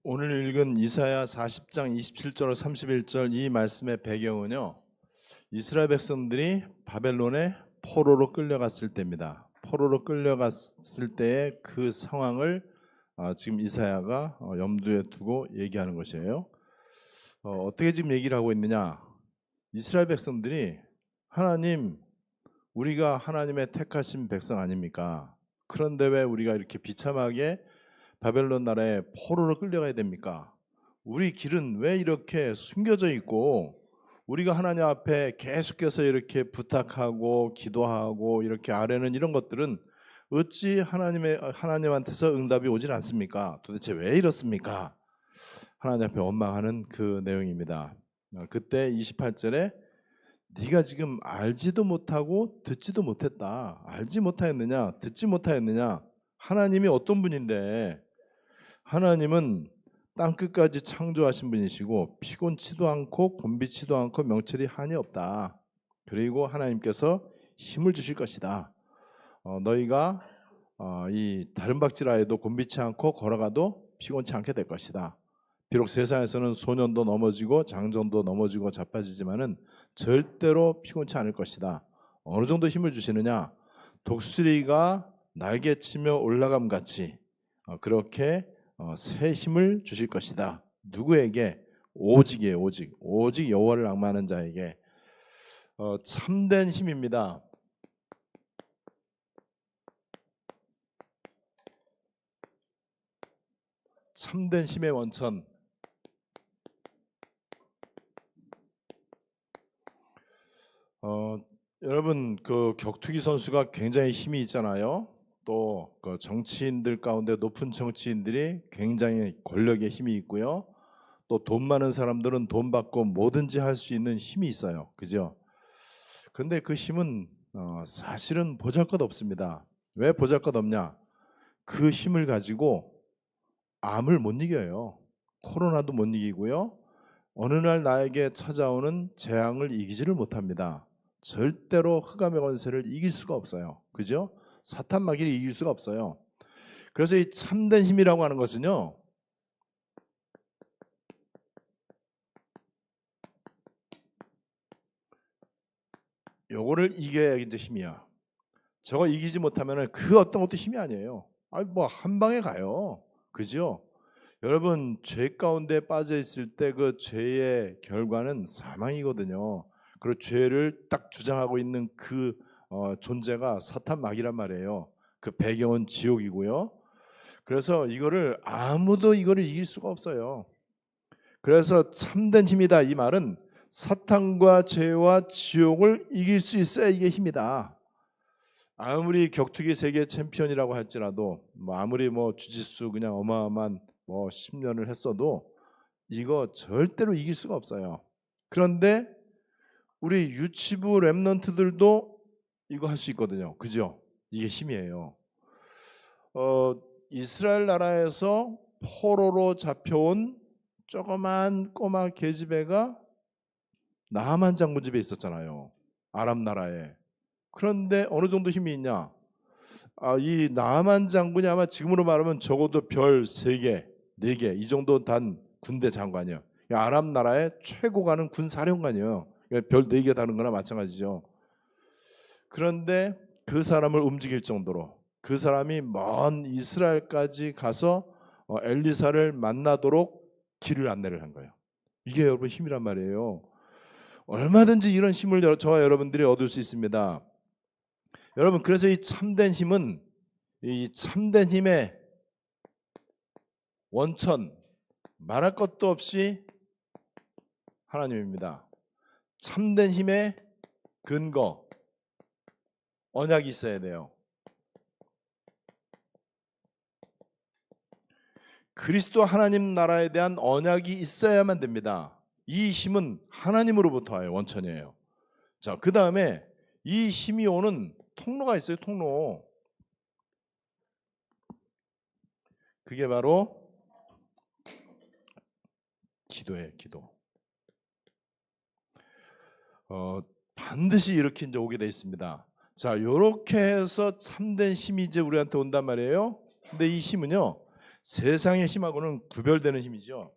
오늘 읽은 이사야 40장 27절 31절 이 말씀의 배경은요, 이스라엘 백성들이 바벨론에 포로로 끌려갔을 때입니다. 포로로 끌려갔을 때의 그 상황을 지금 이사야가 염두에 두고 얘기하는 것이에요. 어떻게 지금 얘기를 하고 있느냐? 이스라엘 백성들이 하나님, 우리가 하나님의 택하신 백성 아닙니까? 그런데 왜 우리가 이렇게 비참하게 바벨론 나라에 포로로 끌려가야 됩니까? 우리 길은 왜 이렇게 숨겨져 있고 우리가 하나님 앞에 계속해서 이렇게 부탁하고 기도하고 이렇게 아뢰는 이런 것들은 어찌 하나님한테서 응답이 오질 않습니까? 도대체 왜 이렇습니까? 하나님 앞에 원망하는 그 내용입니다. 그때 28절에 네가 지금 알지도 못하고 듣지도 못했다. 알지 못하였느냐? 듣지 못하였느냐? 하나님이 어떤 분인데, 하나님은 땅끝까지 창조하신 분이시고 피곤치도 않고 곤비치도 않고 명철이 한이 없다. 그리고 하나님께서 힘을 주실 것이다. 너희가 이 다른 박지라에도 곤비치 않고 걸어가도 피곤치 않게 될 것이다. 비록 세상에서는 소년도 넘어지고 장정도 넘어지고 자빠지지만은 절대로 피곤치 않을 것이다. 어느 정도 힘을 주시느냐? 독수리가 날개치며 올라감 같이 그렇게 새 힘을 주실 것이다. 누구에게? 오직이에요. 오직 여호와를 앙망하는 자에게. 참된 힘입니다. 참된 힘의 원천. 여러분, 그 격투기 선수가 굉장히 힘이 있잖아요. 또 그 정치인들 가운데 높은 정치인들이 굉장히 권력의 힘이 있고요. 또 돈 많은 사람들은 돈 받고 뭐든지 할 수 있는 힘이 있어요. 그죠? 근데 그 힘은 사실은 보잘것없습니다. 왜 보잘것없냐? 그 힘을 가지고 암을 못 이겨요. 코로나도 못 이기고요. 어느 날 나에게 찾아오는 재앙을 이기지를 못합니다. 절대로 흑암의 권세를 이길 수가 없어요. 그죠? 사탄 마귀를 이길 수가 없어요. 그래서 이 참된 힘이라고 하는 것은요, 요거를 이겨야 이제 힘이야. 저거 이기지 못하면은 그 어떤 것도 힘이 아니에요. 아니 뭐 한 방에 가요. 그죠? 여러분, 죄 가운데 빠져 있을 때 그 죄의 결과는 사망이거든요. 그리고 죄를 딱 주장하고 있는 그 존재가 사탄 마귀란 말이에요. 그 배경은 지옥이고요. 그래서 아무도 이거를 이길 수가 없어요. 그래서 참된 힘이다 이 말은 사탄과 죄와 지옥을 이길 수 있어야 이게 힘이다. 아무리 격투기 세계 챔피언이라고 할지라도 아무리 주짓수 그냥 어마어마한 10년을 했어도 이거 절대로 이길 수가 없어요. 그런데 우리 유치부 랩런트들도 이거 할 수 있거든요. 그죠? 이게 힘이에요. 이스라엘 나라에서 포로로 잡혀온 조그만 꼬마 계집애가 나만 장군 집에 있었잖아요. 아람 나라에. 그런데 어느 정도 힘이 있냐? 이 나만 장군이 아마 지금으로 말하면 적어도 별 3개, 4개 이 정도 단 군대 장관이에요. 아람 나라의 최고 가는 군사령관이에요. 별 4개 다는 거나 마찬가지죠. 그런데 그 사람을 움직일 정도로 그 사람이 먼 이스라엘까지 가서 엘리사를 만나도록 길을 안내를 한 거예요. 이게 여러분 힘이란 말이에요. 얼마든지 이런 힘을 저와 여러분들이 얻을 수 있습니다. 여러분, 그래서 이 참된 힘은 이 참된 힘의 원천, 말할 것도 없이 하나님입니다. 참된 힘의 근거, 언약이 있어야 돼요. 그리스도 하나님 나라에 대한 언약이 있어야만 됩니다. 이 힘은 하나님으로부터 와요. 원천이에요. 자, 그 다음에 이 힘이 오는 통로가 있어요. 통로. 그게 바로 기도예요. 기도. 반드시 이렇게 이제 오게 돼 있습니다. 자, 이렇게 해서 참된 힘이 이제 우리한테 온단 말이에요. 근데 이 힘은요, 세상의 힘하고는 구별되는 힘이죠.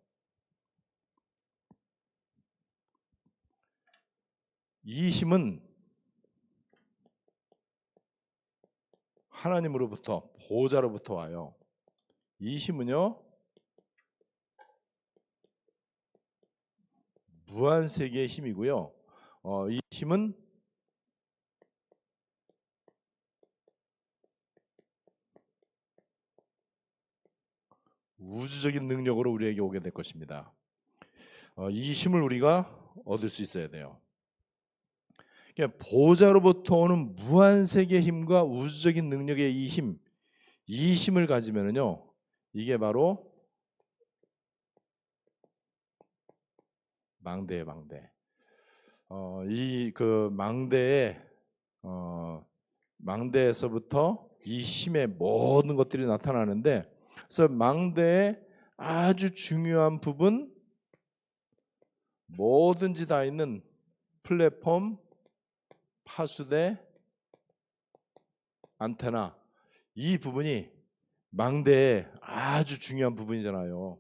이 힘은 하나님으로부터, 보호자로부터 와요. 이 힘은요, 무한세계의 힘이고요. 이 힘은 우주적인 능력으로 우리에게 오게 될 것입니다. 이 힘을 우리가 얻을 수 있어야 돼요. 그러니까 보호자로부터 오는 무한세계의 힘과 우주적인 능력의 이 힘을 가지면은요, 이게 바로 망대예요, 망대. 이 그 망대에서부터 이 힘의 모든 것들이 나타나는데, 그래서 망대의 아주 중요한 부분, 뭐든지 다 있는 플랫폼, 파수대, 안테나, 이 부분이 망대의 아주 중요한 부분이잖아요.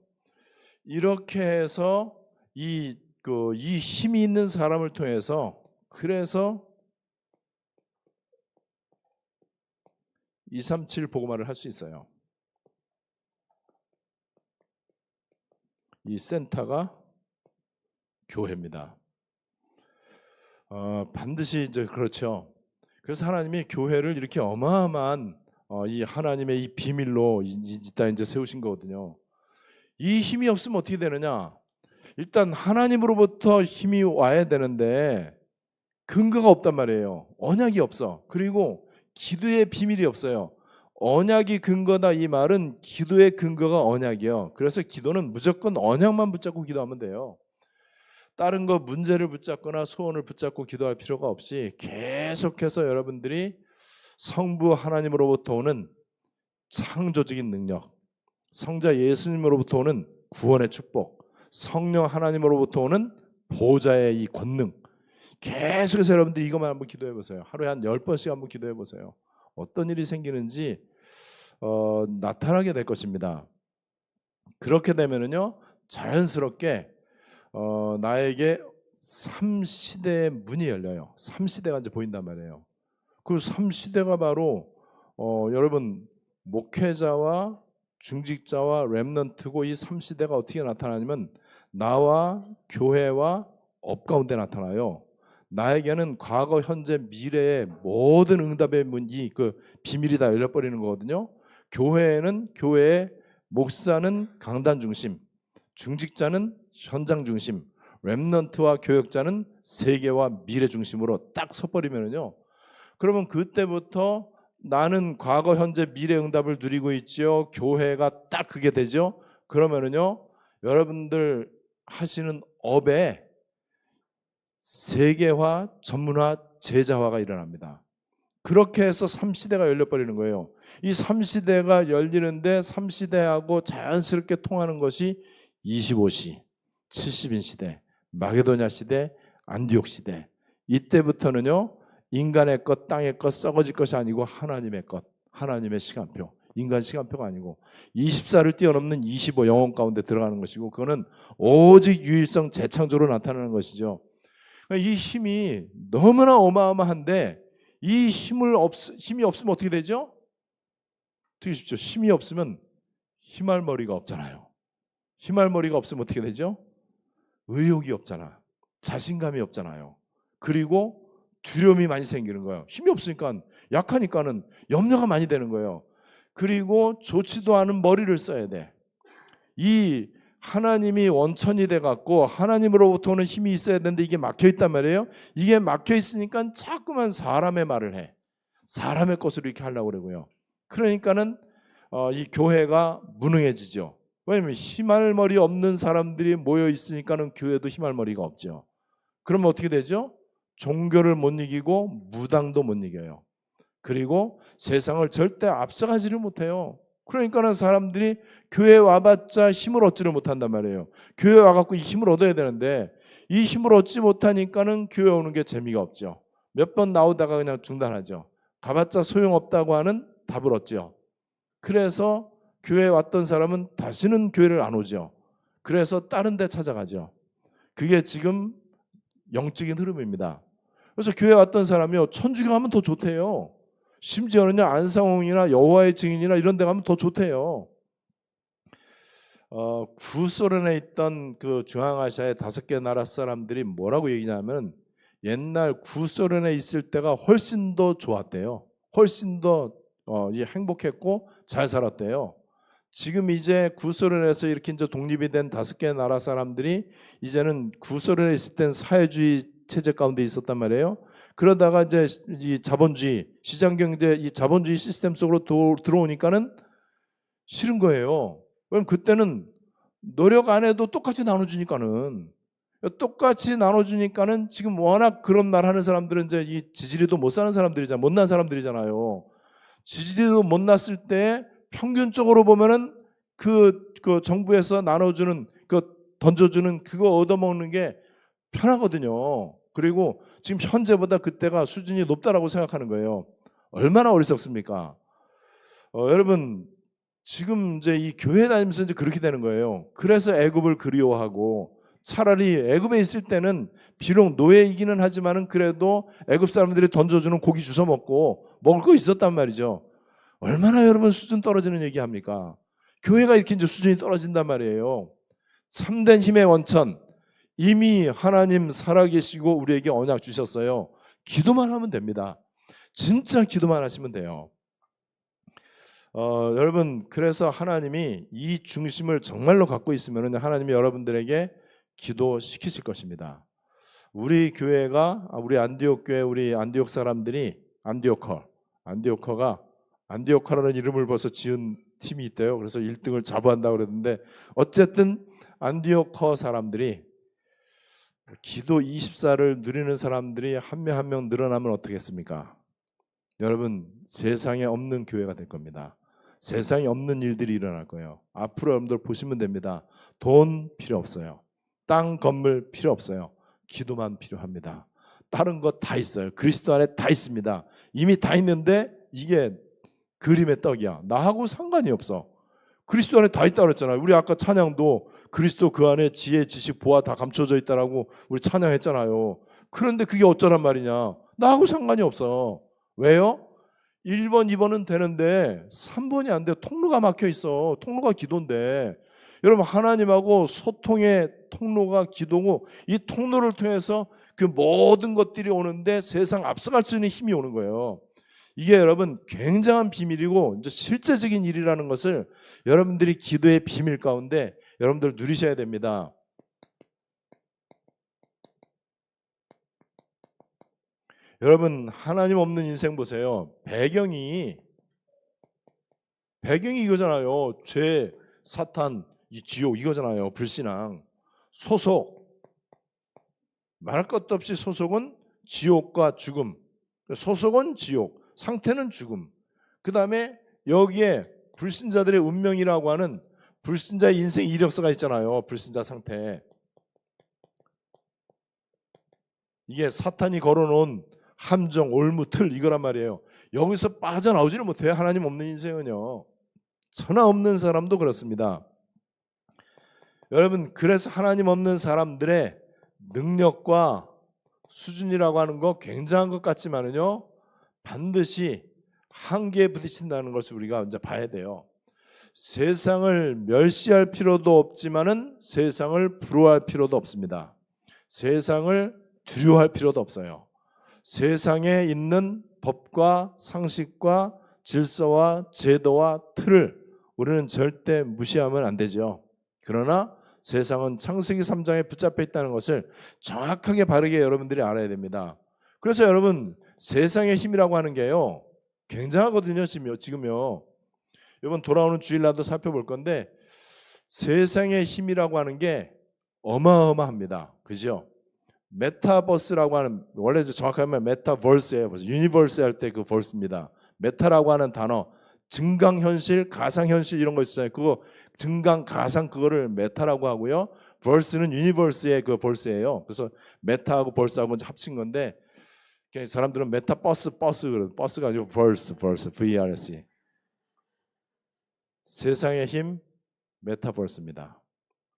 이렇게 해서 이 힘이 있는 사람을 통해서, 그래서 237 복음화를 할 수 있어요. 이 센터가 교회입니다. 반드시 이제 그렇죠. 그래서 하나님이 교회를 이렇게 어마어마한 이 하나님의 이 비밀로 이따 이제 세우신 거거든요. 이 힘이 없으면 어떻게 되느냐? 일단 하나님으로부터 힘이 와야 되는데 근거가 없단 말이에요. 언약이 없어. 그리고 기도의 비밀이 없어요. 언약이 근거다, 이 말은 기도의 근거가 언약이에요. 그래서 기도는 무조건 언약만 붙잡고 기도하면 돼요. 다른 거 문제를 붙잡거나 소원을 붙잡고 기도할 필요가 없이 계속해서 여러분들이 성부 하나님으로부터 오는 창조적인 능력, 성자 예수님으로부터 오는 구원의 축복, 성령 하나님으로부터 오는 보호자의 이 권능, 계속해서 여러분들이 이것만 한번 기도해 보세요. 하루에 한 10번씩 한번 기도해 보세요. 어떤 일이 생기는지 나타나게 될 것입니다. 그렇게 되면은요, 자연스럽게 나에게 3시대의 문이 열려요. 3시대가 이제 보인단 말이에요. 그 3시대가 바로 여러분, 목회자와 중직자와 렘넌트고, 이 3시대가 어떻게 나타나냐면 나와 교회와 업 가운데 나타나요. 나에게는 과거, 현재, 미래의 모든 응답의 문이, 그 비밀이 다 열려버리는 거거든요. 교회에는 교회의 목사는 강단 중심, 중직자는 현장 중심, 렘넌트와 교역자는 세계와 미래 중심으로 딱 섰버리면요, 그러면 그때부터 나는 과거, 현재, 미래 응답을 누리고 있죠. 교회가 딱 그게 되죠. 그러면은요, 여러분들 하시는 업에 세계화, 전문화, 제자화가 일어납니다. 그렇게 해서 3시대가 열려버리는 거예요. 이 3시대가 열리는데 3시대하고 자연스럽게 통하는 것이 25시, 70인 시대, 마게도냐 시대, 안디옥 시대. 이때부터는요, 인간의 것, 땅의 것, 썩어질 것이 아니고 하나님의 것, 하나님의 시간표, 인간 시간표가 아니고 24를 뛰어넘는 25 영혼 가운데 들어가는 것이고, 그거는 오직 유일성 재창조로 나타나는 것이죠. 이 힘이 너무나 어마어마한데, 이 힘이 없으면 어떻게 되죠? 어떻게 쉽죠? 힘이 없으면 힘할 머리가 없잖아요. 힘할 머리가 없으면 어떻게 되죠? 의욕이 없잖아. 자신감이 없잖아요. 그리고 두려움이 많이 생기는 거예요. 힘이 없으니까, 약하니까는 염려가 많이 되는 거예요. 그리고 좋지도 않은 머리를 써야 돼. 이 하나님이 원천이 돼 갖고 하나님으로부터 오는 힘이 있어야 되는데 이게 막혀 있단 말이에요. 이게 막혀 있으니까 자꾸만 사람의 말을 해. 사람의 것으로 이렇게 하려고 그러고요. 그러니까는 이 교회가 무능해지죠. 왜냐하면 힘할 머리 없는 사람들이 모여 있으니까는 교회도 힘할 머리가 없죠. 그러면 어떻게 되죠? 종교를 못 이기고 무당도 못 이겨요. 그리고 세상을 절대 앞서가지를 못해요. 그러니까는 사람들이 교회 와봤자 힘을 얻지를 못한단 말이에요. 교회 와갖고 이 힘을 얻어야 되는데 이 힘을 얻지 못하니까는 교회 오는 게 재미가 없죠. 몇 번 나오다가 그냥 중단하죠. 가봤자 소용없다고 하는 답을 얻죠. 그래서 교회에 왔던 사람은 다시는 교회를 안 오죠. 그래서 다른 데 찾아가죠. 그게 지금 영적인 흐름입니다. 그래서 교회 왔던 사람이요, 천주교 가면 더 좋대요. 심지어는요, 안상홍이나 여호와의 증인이나 이런 데 가면 더 좋대요. 구소련에 있던 그 중앙아시아의 5개 나라 사람들이 뭐라고 얘기냐면, 옛날 구소련에 있을 때가 훨씬 더 좋았대요. 훨씬 더 행복했고 잘 살았대요. 지금 이제 구소련에서 이렇게 이제 독립이 된 5개 나라 사람들이 이제는 구소련에 있을 땐 사회주의 체제 가운데 있었단 말이에요. 그러다가 이제 이 자본주의, 시장 경제, 이 자본주의 시스템 속으로 들어오니까는 싫은 거예요. 그럼 그때는 노력 안 해도 똑같이 나눠주니까는 지금 워낙 그런 말 하는 사람들은 이제 이 지지리도 못 사는 사람들이잖아요. 못난 사람들이잖아요. 지지리도 못 났을 때 평균적으로 보면은 그 정부에서 나눠주는 던져주는 그거 얻어먹는 게 편하거든요. 그리고 지금 현재보다 그때가 수준이 높다라고 생각하는 거예요. 얼마나 어리석습니까? 여러분, 지금 이제 이 교회 다니면서 이제 그렇게 되는 거예요. 그래서 애굽을 그리워하고, 차라리 애굽에 있을 때는 비록 노예이기는 하지만은 그래도 애굽 사람들이 던져주는 고기 주워 먹고 먹을 거 있었단 말이죠. 얼마나 여러분 수준 떨어지는 얘기합니까? 교회가 이렇게 이제 수준이 떨어진단 말이에요. 참된 힘의 원천, 이미 하나님 살아계시고 우리에게 언약 주셨어요. 기도만 하면 됩니다. 진짜 기도만 하시면 돼요. 여러분, 그래서 하나님이 이 중심을 정말로 갖고 있으면 하나님이 여러분들에게 기도시키실 것입니다. 우리 교회가, 우리 안디옥 교회, 우리 안디옥 사람들이 안디옥커라는 이름을 벌써 지은 팀이 있대요. 그래서 1등을 자부한다고 그러는데, 어쨌든 안디옥커 사람들이 기도 24를 누리는 사람들이 한 명 한 명 늘어나면 어떻겠습니까? 여러분, 세상에 없는 교회가 될 겁니다. 세상에 없는 일들이 일어날 거예요. 앞으로 여러분들 보시면 됩니다. 돈 필요 없어요. 땅, 건물 필요 없어요. 기도만 필요합니다. 다른 거 다 있어요. 그리스도 안에 다 있습니다. 이미 다 있는데 이게 그림의 떡이야. 나하고 상관이 없어. 그리스도 안에 다 있다고 그랬잖아요. 우리 아까 찬양도 그리스도 그 안에 지혜, 지식, 보아 다 감춰져 있다라고 우리 찬양했잖아요. 그런데 그게 어쩌란 말이냐. 나하고 상관이 없어. 왜요? 1번, 2번은 되는데 3번이 안 돼. 통로가 막혀 있어. 통로가 기도인데. 여러분, 하나님하고 소통의 통로가 기도고, 이 통로를 통해서 그 모든 것들이 오는데 세상 앞서갈 수 있는 힘이 오는 거예요. 이게 여러분 굉장한 비밀이고 이제 실제적인 일이라는 것을 여러분들이 기도의 비밀 가운데 여러분들 누리셔야 됩니다. 여러분, 하나님 없는 인생 보세요. 배경이 이거잖아요. 죄, 사탄, 이 지옥 이거잖아요. 불신앙. 소속, 말할 것도 없이 소속은 지옥과 죽음. 소속은 지옥, 상태는 죽음. 그 다음에 여기에 불신자들의 운명이라고 하는 불신자의 인생 이력서가 있잖아요. 불신자 상태. 이게 사탄이 걸어놓은 함정, 올무, 틀 이거란 말이에요. 여기서 빠져나오지를 못해요. 하나님 없는 인생은요. 천하 없는 사람도 그렇습니다. 여러분, 그래서 하나님 없는 사람들의 능력과 수준이라고 하는 거 굉장한 것 같지만은요, 반드시 한계에 부딪힌다는 것을 우리가 이제 봐야 돼요. 세상을 멸시할 필요도 없지만은 세상을 부러워할 필요도 없습니다. 세상을 두려워할 필요도 없어요. 세상에 있는 법과 상식과 질서와 제도와 틀을 우리는 절대 무시하면 안 되죠. 그러나 세상은 창세기 3장에 붙잡혀 있다는 것을 정확하게 바르게 여러분들이 알아야 됩니다. 그래서 여러분, 세상의 힘이라고 하는 게요, 굉장하거든요. 지금요. 이번 돌아오는 주일날도 살펴볼 건데, 세상의 힘이라고 하는 게 어마어마합니다. 그죠? 메타버스라고 하는, 원래 정확하게 메타버스예요. 유니버스 할 때 그 벌스입니다. 메타라고 하는 단어, 증강현실, 가상현실 이런 거 있어요. 그거 증강, 가상 그거를 메타라고 하고요. 벌스는 유니버스의 그 벌스예요. 그래서 메타하고 벌스하고 합친 건데, 사람들은 메타버스, 버스가 아니고 벌스, VRS. 세상의 힘 메타버스입니다.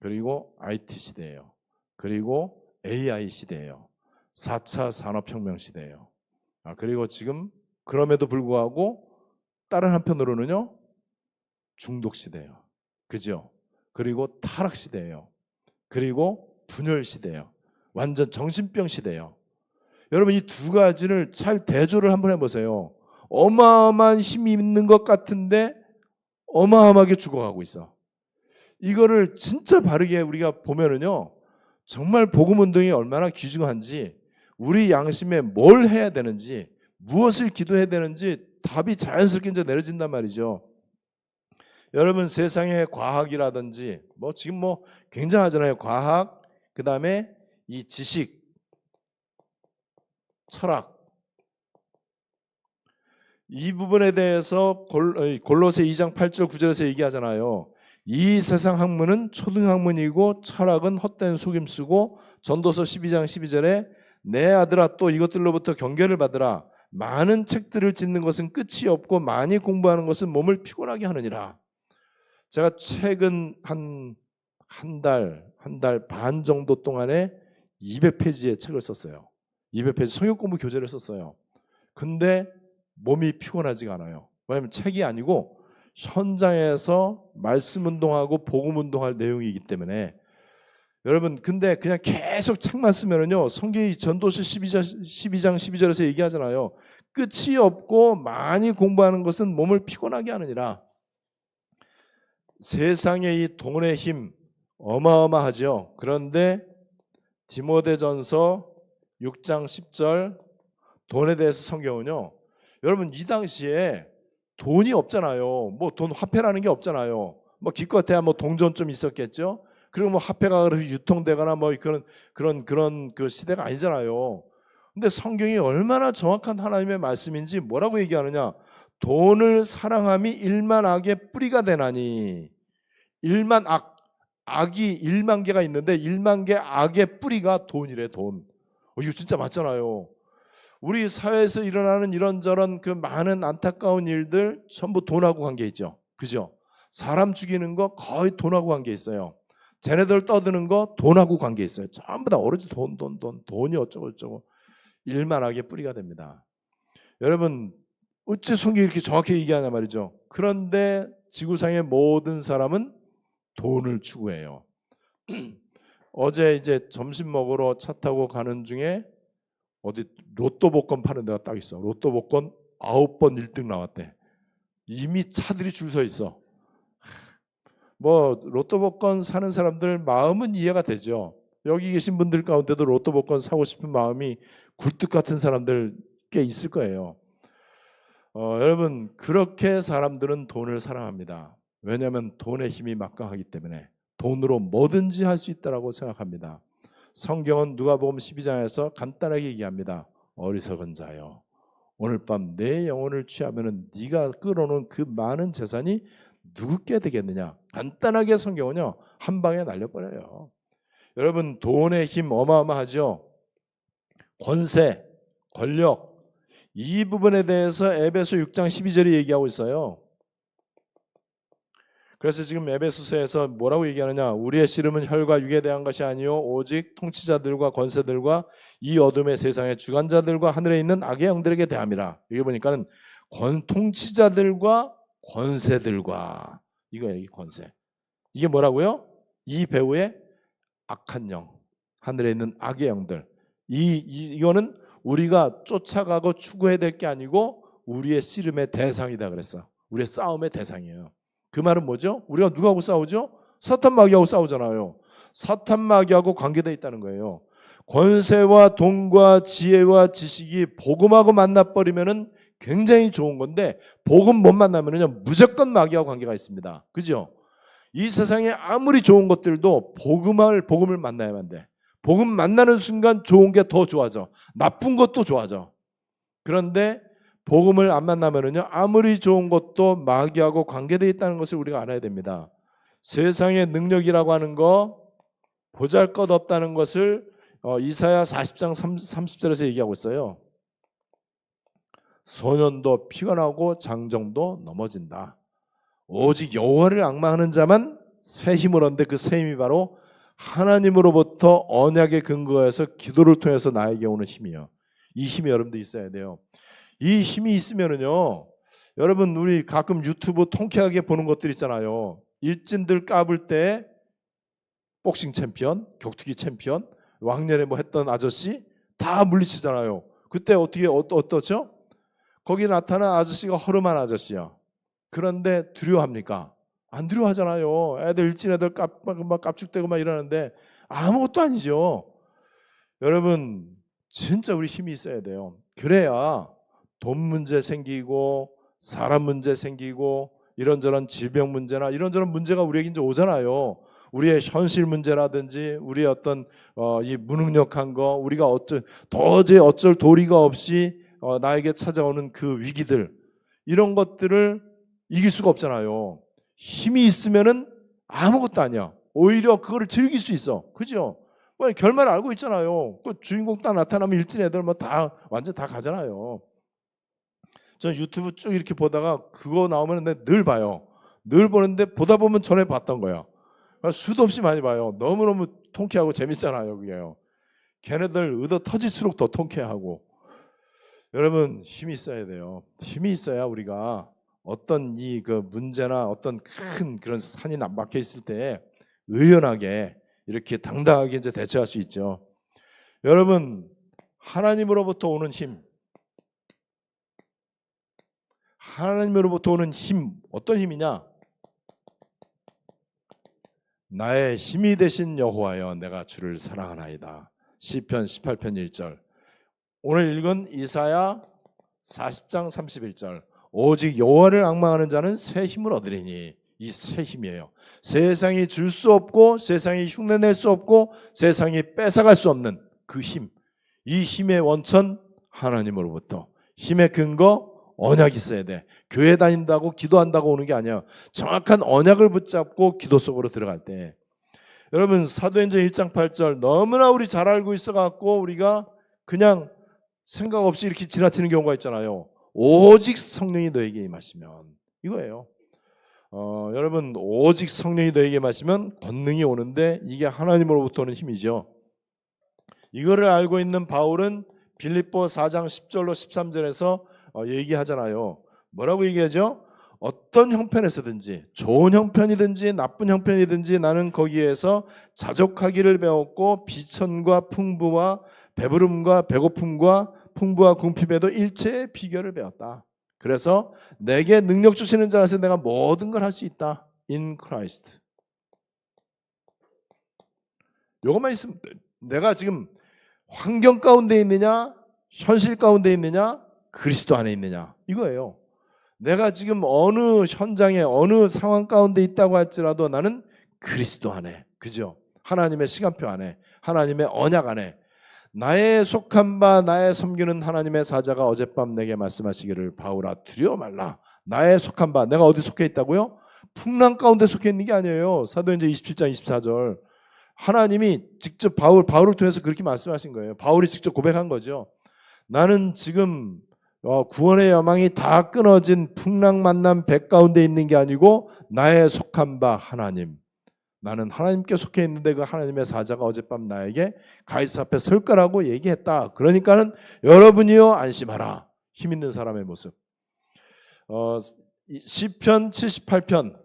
그리고 IT 시대예요. 그리고 AI 시대예요. 4차 산업혁명 시대예요. 그리고 지금 그럼에도 불구하고 다른 한편으로는요. 중독 시대예요. 그죠? 그리고 타락 시대예요. 그리고 분열 시대예요. 완전 정신병 시대예요. 여러분 이 두 가지를 잘 대조를 한번 해보세요. 어마어마한 힘이 있는 것 같은데 어마어마하게 죽어가고 있어. 이거를 진짜 바르게 우리가 보면은요. 정말 복음운동이 얼마나 귀중한지 우리 양심에 뭘 해야 되는지 무엇을 기도해야 되는지 답이 자연스럽게 이제 내려진단 말이죠. 여러분 세상의 과학이라든지 지금 굉장하잖아요. 과학, 그 다음에 이 지식, 철학 이 부분에 대해서 골로새 2장 8절 9절에서 얘기하잖아요. 이 세상 학문은 초등학문이고 철학은 헛된 속임수고 전도서 12장 12절에 내 아들아 또 이것들로부터 경계를 받으라. 많은 책들을 짓는 것은 끝이 없고 많이 공부하는 것은 몸을 피곤하게 하느니라. 제가 최근 한 달 반 정도 동안에 200페이지의 책을 썼어요. 200페이지 성역 공부 교재를 썼어요. 근데 몸이 피곤하지가 않아요. 왜냐하면 책이 아니고 현장에서 말씀 운동하고 복음 운동할 내용이기 때문에. 여러분 근데 그냥 계속 책만 쓰면은요. 성경이 전도서 12장 12절에서 얘기하잖아요. 끝이 없고 많이 공부하는 것은 몸을 피곤하게 하느니라. 세상의 이 돈의 힘 어마어마하죠. 그런데 디모데전서 6장 10절 돈에 대해서 성경은요. 여러분 이 당시에 돈이 없잖아요. 돈 화폐라는 게 없잖아요. 기껏해야 동전 좀 있었겠죠. 그리고 화폐가 유통되거나 그런 그 시대가 아니잖아요. 근데 성경이 얼마나 정확한 하나님의 말씀인지 뭐라고 얘기하느냐? 돈을 사랑함이 일만 악의 뿌리가 되나니. 일만 악이 1만 개가 있는데 1만 개 악의 뿌리가 돈이래. 돈. 이거 진짜 맞잖아요. 우리 사회에서 일어나는 이런저런 그 많은 안타까운 일들 전부 돈하고 관계 있죠. 그죠? 사람 죽이는 거 거의 돈하고 관계 있어요. 쟤네들 떠드는 거 돈하고 관계 있어요. 전부 다 오로지 돈이 어쩌고 일만하게 뿌리가 됩니다. 여러분 어째 성경이 이렇게 정확히 얘기하냐 말이죠. 그런데 지구상의 모든 사람은 돈을 추구해요. 어제 이제 점심 먹으러 차 타고 가는 중에 어디 로또 복권 파는 데가 딱 있어. 로또 복권 9번 1등 나왔대. 이미 차들이 줄 서 있어. 로또 복권 사는 사람들 마음은 이해가 되죠. 여기 계신 분들 가운데도 로또 복권 사고 싶은 마음이 굴뚝 같은 사람들 꽤 있을 거예요. 여러분 그렇게 사람들은 돈을 사랑합니다. 왜냐하면 돈의 힘이 막강하기 때문에 돈으로 뭐든지 할 수 있다고 생각합니다. 성경은 누가복음 12장에서 간단하게 얘기합니다. 어리석은 자여 오늘 밤 내 영혼을 취하면은 네가 끌어놓은 그 많은 재산이 누구께 되겠느냐. 간단하게 성경은요 한 방에 날려버려요. 여러분 돈의 힘 어마어마하죠. 권세, 권력 이 부분에 대해서 에베소 6장 12절이 얘기하고 있어요. 그래서 지금 에베소서에서 뭐라고 얘기하느냐. 우리의 씨름은 혈과 육에 대한 것이 아니요 오직 통치자들과 권세들과 이 어둠의 세상의 주관자들과 하늘에 있는 악의 영들에게 대함이라. 여기 보니까는 통치자들과 권세들과 이거예요. 이 권세. 이게 뭐라고요? 이 배후의 악한 영, 하늘에 있는 악의 영들. 이거는 우리가 쫓아가고 추구해야 될 게 아니고 우리의 씨름의 대상이다 그랬어. 우리의 싸움의 대상이에요. 그 말은 뭐죠? 우리가 누구하고 싸우죠? 사탄 마귀하고 싸우잖아요. 사탄 마귀하고 관계되어 있다는 거예요. 권세와 돈과 지혜와 지식이 복음하고 만나버리면은 굉장히 좋은 건데 복음 못 만나면은요 무조건 마귀하고 관계가 있습니다. 그죠? 이 세상에 아무리 좋은 것들도 복음을 만나야만 돼. 복음 만나는 순간 좋은 게 더 좋아져. 나쁜 것도 좋아져. 그런데 복음을 안 만나면은요 아무리 좋은 것도 마귀하고 관계되어 있다는 것을 우리가 알아야 됩니다. 세상의 능력이라고 하는 거 보잘것없다는 것을 이사야 40장 30절에서 얘기하고 있어요. 소년도 피곤하고 장정도 넘어진다. 오직 여호와를 앙망하는 자만 새 힘을 얻는데 그 새 힘이 바로 하나님으로부터 언약의 근거에서 기도를 통해서 나에게 오는 힘이에요. 이 힘이 여러분들 있어야 돼요. 이 힘이 있으면은요, 여러분 우리 가끔 유튜브 통쾌하게 보는 것들 있잖아요. 일진들 까불 때 복싱 챔피언, 격투기 챔피언, 왕년에 뭐 했던 아저씨 다 물리치잖아요. 그때 어떻죠? 거기 나타난 아저씨가 허름한 아저씨야. 그런데 두려워합니까? 안 두려워하잖아요. 일진 애들 막 깝죽대고 막 이러는데 아무것도 아니죠. 여러분 진짜 우리 힘이 있어야 돼요. 그래야 돈 문제 생기고 사람 문제 생기고 이런저런 질병 문제나 이런저런 문제가 우리에게 이제 오잖아요. 우리의 현실 문제라든지 우리의 어떤 이 무능력한 거, 우리가 도저히 어쩔 도리가 없이 나에게 찾아오는 그 위기들, 이런 것들을 이길 수가 없잖아요. 힘이 있으면은 아무것도 아니야. 오히려 그거를 즐길 수 있어. 그죠? 결말을 알고 있잖아요. 그 주인공 딱 나타나면 일진 애들 뭐 다 완전 다 가잖아요. 전 유튜브 쭉 이렇게 보다가 그거 나오면 늘 봐요. 늘 보는데 보다 보면 전에 봤던 거야. 수도 없이 많이 봐요. 너무너무 통쾌하고 재밌잖아요. 그게요. 걔네들 의도 터질수록 더 통쾌하고. 여러분 힘이 있어야 돼요. 힘이 있어야 우리가 어떤 그 문제나 어떤 큰 그런 산이 막혀 있을 때 의연하게 이렇게 당당하게 이제 대처할 수 있죠. 여러분 하나님으로부터 오는 힘, 하나님으로부터 오는 힘, 어떤 힘이냐? 나의 힘이 되신 여호와여 내가 주를 사랑하나이다. 시편 18편 1절. 오늘 읽은 이사야 40장 31절. 오직 여호와를 앙망하는 자는 새 힘을 얻으리니. 이 새 힘이에요. 세상이 줄 수 없고 세상이 흉내낼 수 없고 세상이 뺏어갈 수 없는 그 힘. 이 힘의 원천 하나님으로부터. 힘의 근거 언약이 있어야 돼. 교회 다닌다고 기도한다고 오는 게 아니야. 정확한 언약을 붙잡고 기도 속으로 들어갈 때. 여러분 사도행전 1장 8절 너무나 우리 잘 알고 있어갖고 우리가 그냥 생각 없이 이렇게 지나치는 경우가 있잖아요. 오직 성령이 너에게 임하시면, 이거예요. 여러분 오직 성령이 너에게 임하시면 권능이 오는데 이게 하나님으로부터 오는 힘이죠. 이거를 알고 있는 바울은 빌립보 4장 10절로 13절에서 얘기하잖아요. 뭐라고 얘기하죠? 어떤 형편에서든지 좋은 형편이든지 나쁜 형편이든지 나는 거기에서 자족하기를 배웠고 비천과 풍부와 배부름과 배고픔과 풍부와 궁핍에도 일체의 비결을 배웠다. 그래서 내게 능력 주시는 자 안에서 내가 모든 걸 할 수 있다. In Christ. 이것만 있으면 내가 지금 환경 가운데 있느냐 현실 가운데 있느냐 그리스도 안에 있느냐 이거예요. 내가 지금 어느 현장에 어느 상황 가운데 있다고 할지라도 나는 그리스도 안에, 그죠? 하나님의 시간표 안에, 하나님의 언약 안에 나의 속한 바 나의 섬기는 하나님의 사자가 어젯밤 내게 말씀하시기를 바울아 두려워 말라. 나의 속한 바, 내가 어디 속해 있다고요? 풍랑 가운데 속해 있는 게 아니에요. 사도행전 27장 24절 하나님이 직접 바울을 통해서 그렇게 말씀하신 거예요. 바울이 직접 고백한 거죠. 나는 지금 구원의 여망이 다 끊어진 풍랑 만난 배 가운데 있는 게 아니고 나의 속한 바 하나님, 나는 하나님께 속해 있는데 그 하나님의 사자가 어젯밤 나에게 가이사 앞에 설 거라고 얘기했다. 그러니까는 여러분이요 안심하라. 힘 있는 사람의 모습. 시편 78편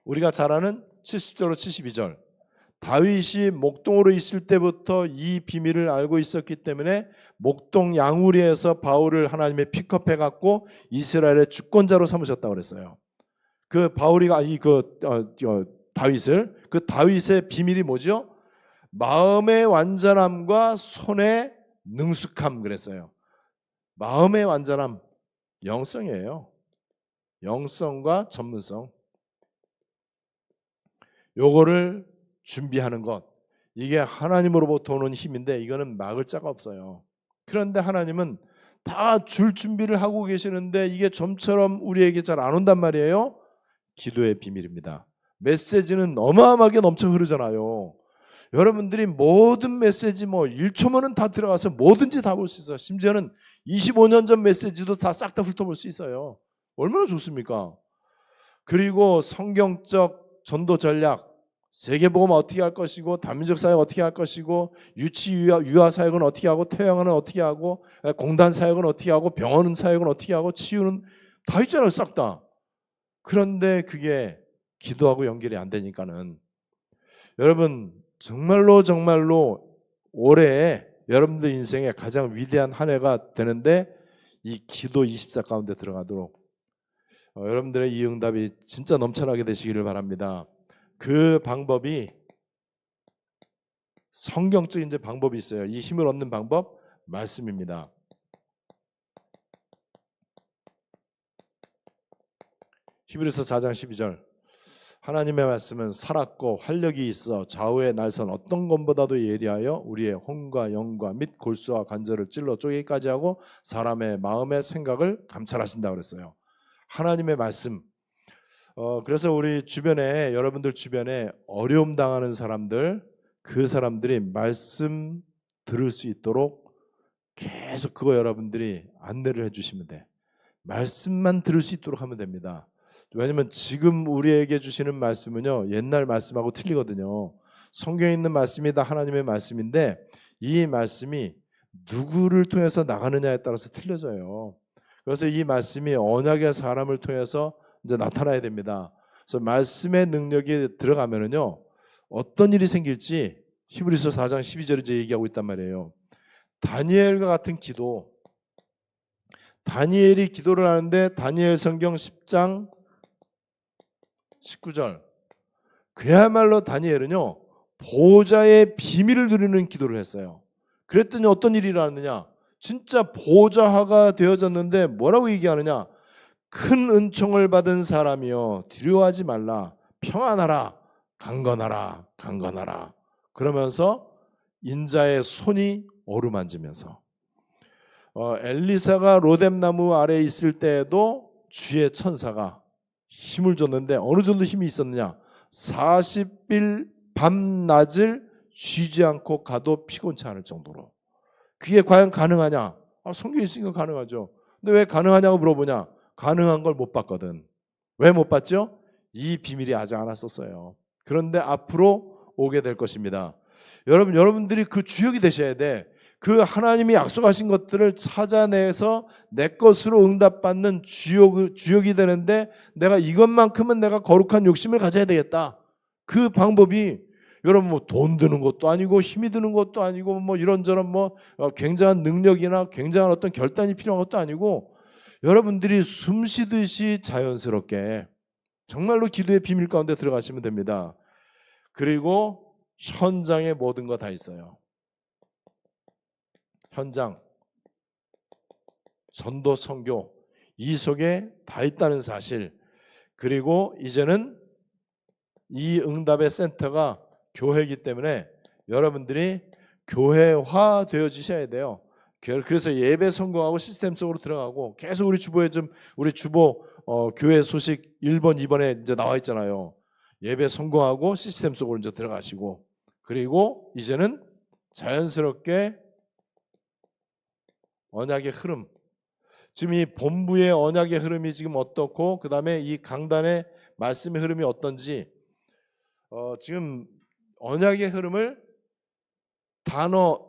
우리가 잘 아는 70절로 72절. 다윗이 목동으로 있을 때부터 이 비밀을 알고 있었기 때문에 목동 양우리에서 바울을 하나님의 픽업해 갖고 이스라엘의 주권자로 삼으셨다고 그랬어요. 그 바울이가 다윗을, 그 다윗의 비밀이 뭐죠? 마음의 완전함과 손의 능숙함 그랬어요. 마음의 완전함, 영성이에요. 영성과 전문성. 요거를 준비하는 것, 이게 하나님으로부터 오는 힘인데 이거는 막을 자가 없어요. 그런데 하나님은 다 줄 준비를 하고 계시는데 이게 좀처럼 우리에게 잘 안 온단 말이에요. 기도의 비밀입니다. 메시지는 어마어마하게 넘쳐 흐르잖아요. 여러분들이 모든 메시지 1초면은 다 들어가서 뭐든지 다 볼 수 있어요. 심지어는 25년 전 메시지도 다 싹 다 훑어볼 수 있어요. 얼마나 좋습니까? 그리고 성경적 전도 전략, 세계복음 어떻게 할 것이고, 다민족 사역 어떻게 할 것이고, 유아 사역은 어떻게 하고, 태양은 어떻게 하고, 공단 사역은 어떻게 하고, 병원 사역은 어떻게 하고, 치유는 다 있잖아요, 싹 다. 그런데 그게 기도하고 연결이 안 되니까는 여러분 정말로 올해 여러분들 인생에 가장 위대한 한 해가 되는데 이 기도 24 가운데 들어가도록 여러분들의 이 응답이 진짜 넘쳐나게 되시기를 바랍니다. 그 방법이 성경적인 이제 방법이 있어요. 이 힘을 얻는 방법 말씀입니다. 히브리서 4장 12절 하나님의 말씀은 살았고 활력이 있어 좌우의 날선 어떤 것보다도 예리하여 우리의 혼과 영과 및 골수와 관절을 찔러 쪼개기까지 하고 사람의 마음의 생각을 감찰하신다고 그랬어요. 하나님의 말씀. 그래서 우리 주변에 여러분들 주변에 어려움 당하는 사람들 그 사람들이 말씀 들을 수 있도록 계속 그거 여러분들이 안내를 해주시면 돼. 말씀만 들을 수 있도록 하면 됩니다. 왜냐하면 지금 우리에게 주시는 말씀은요 옛날 말씀하고 틀리거든요. 성경에 있는 말씀이 다 하나님의 말씀인데 이 말씀이 누구를 통해서 나가느냐에 따라서 틀려져요. 그래서 이 말씀이 언약의 사람을 통해서 이제 나타나야 됩니다. 그래서 말씀의 능력이 들어가면은요 어떤 일이 생길지 히브리서 4장 12절에 이제 얘기하고 있단 말이에요. 다니엘과 같은 기도, 다니엘이 기도를 하는데 다니엘 성경 10장 19절 그야말로 다니엘은요 보좌의 비밀을 누리는 기도를 했어요. 그랬더니 어떤 일이 일어났느냐, 진짜 보좌화가 되어졌는데 뭐라고 얘기하느냐, 큰 은총을 받은 사람이여 두려워하지 말라, 평안하라, 강건하라, 강건하라. 그러면서 인자의 손이 어루만지면서 엘리사가 로뎀나무 아래에 있을 때에도 주의 천사가 힘을 줬는데 어느 정도 힘이 있었느냐, 40일 밤낮을 쉬지 않고 가도 피곤치 않을 정도로. 그게 과연 가능하냐? 성경에 있으니까 가능하죠. 근데 왜 가능하냐고 물어보냐, 가능한 걸 못 봤거든. 왜 못 봤죠? 이 비밀이 아직 안 왔었어요. 그런데 앞으로 오게 될 것입니다. 여러분들이 그 주역이 되셔야 돼. 그 하나님이 약속하신 것들을 찾아내서 내 것으로 응답받는 주역이 되는데 내가 이것만큼은 내가 거룩한 욕심을 가져야 되겠다. 그 방법이 여러분 뭐 돈 드는 것도 아니고 힘이 드는 것도 아니고 뭐 이런저런 뭐 굉장한 능력이나 굉장한 어떤 결단이 필요한 것도 아니고 여러분들이 숨 쉬듯이 자연스럽게 정말로 기도의 비밀 가운데 들어가시면 됩니다. 그리고 현장에 모든 거 다 있어요. 현장, 전도, 선교 이 속에 다 있다는 사실. 그리고 이제는 이 응답의 센터가 교회이기 때문에 여러분들이 교회화 되어지셔야 돼요. 그래서 예배 성공하고 시스템 속으로 들어가고 계속 우리 주보 교회 소식 1번, 2번에 이제 나와 있잖아요. 예배 성공하고 시스템 속으로 이제 들어가시고 그리고 이제는 자연스럽게 언약의 흐름, 지금 이 본부의 언약의 흐름이 지금 어떻고 그 다음에 이 강단의 말씀의 흐름이 어떤지 지금 언약의 흐름을 단어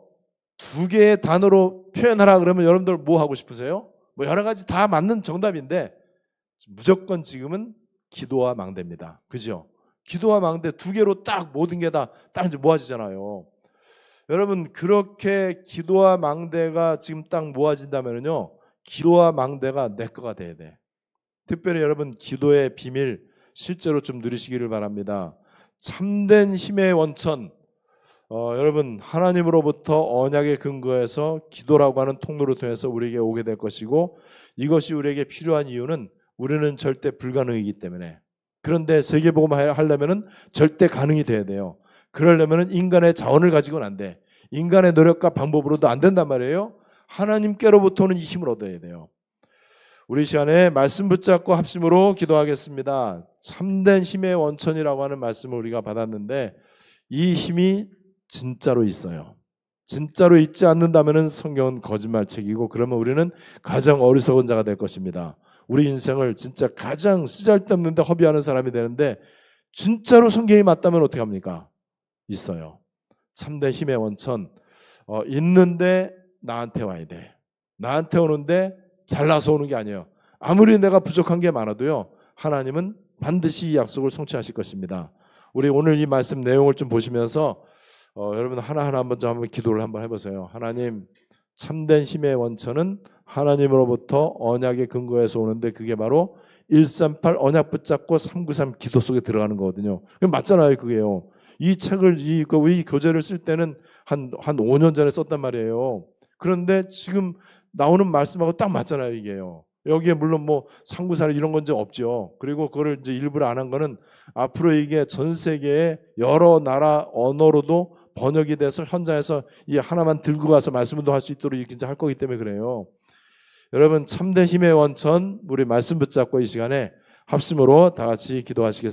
2개의 단어로 표현하라 그러면 여러분들 뭐 하고 싶으세요? 뭐 여러 가지 다 맞는 정답인데 무조건 지금은 기도와 망대입니다. 그죠? 기도와 망대 2개로 딱 모든 게 다 딱 이제 모아지잖아요. 여러분 그렇게 기도와 망대가 지금 딱 모아진다면요 기도와 망대가 내 거가 돼야 돼. 특별히 여러분 기도의 비밀 실제로 좀 누리시기를 바랍니다. 참된 힘의 원천, 여러분 하나님으로부터 언약의 근거에서 기도라고 하는 통로를 통해서 우리에게 오게 될 것이고 이것이 우리에게 필요한 이유는 우리는 절대 불가능이기 때문에. 그런데 세계복음 하려면 절대 가능이 돼야 돼요. 그러려면 인간의 자원을 가지고는 안 돼. 인간의 노력과 방법으로도 안 된단 말이에요. 하나님께로부터는 이 힘을 얻어야 돼요. 우리 시간에 말씀 붙잡고 합심으로 기도하겠습니다. 참된 힘의 원천이라고 하는 말씀을 우리가 받았는데 이 힘이 진짜로 있어요. 진짜로 있지 않는다면 성경은 거짓말책이고 그러면 우리는 가장 어리석은 자가 될 것입니다. 우리 인생을 진짜 가장 쓰잘데없는데 허비하는 사람이 되는데 진짜로 성경이 맞다면 어떻게 합니까? 있어요. 참된 힘의 원천 있는데 나한테 와야 돼. 나한테 오는데 잘나서 오는 게 아니에요. 아무리 내가 부족한 게 많아도요. 하나님은 반드시 이 약속을 성취하실 것입니다. 우리 오늘 이 말씀 내용을 좀 보시면서 여러분 하나하나 한번 기도를 한번 해보세요. 하나님, 참된 힘의 원천은 하나님으로부터 언약의 근거에서 오는데 그게 바로 138 언약 붙잡고 393 기도 속에 들어가는 거거든요. 맞잖아요, 그게요. 이 책을 이 교재를 쓸 때는 한 5년 전에 썼단 말이에요. 그런데 지금 나오는 말씀하고 딱 맞잖아요, 이게요. 여기에 물론 뭐 상구사를 이런 건 이제 없죠. 그리고 그거를 이제 일부러 안 한 거는 앞으로 이게 전 세계의 여러 나라 언어로도 번역이 돼서 현장에서 이 하나만 들고 가서 말씀 운동할 수 있도록 이렇게 할 거기 때문에 그래요. 여러분 참된 힘의 원천 우리 말씀 붙잡고 이 시간에 합심으로 다 같이 기도하시겠습니다.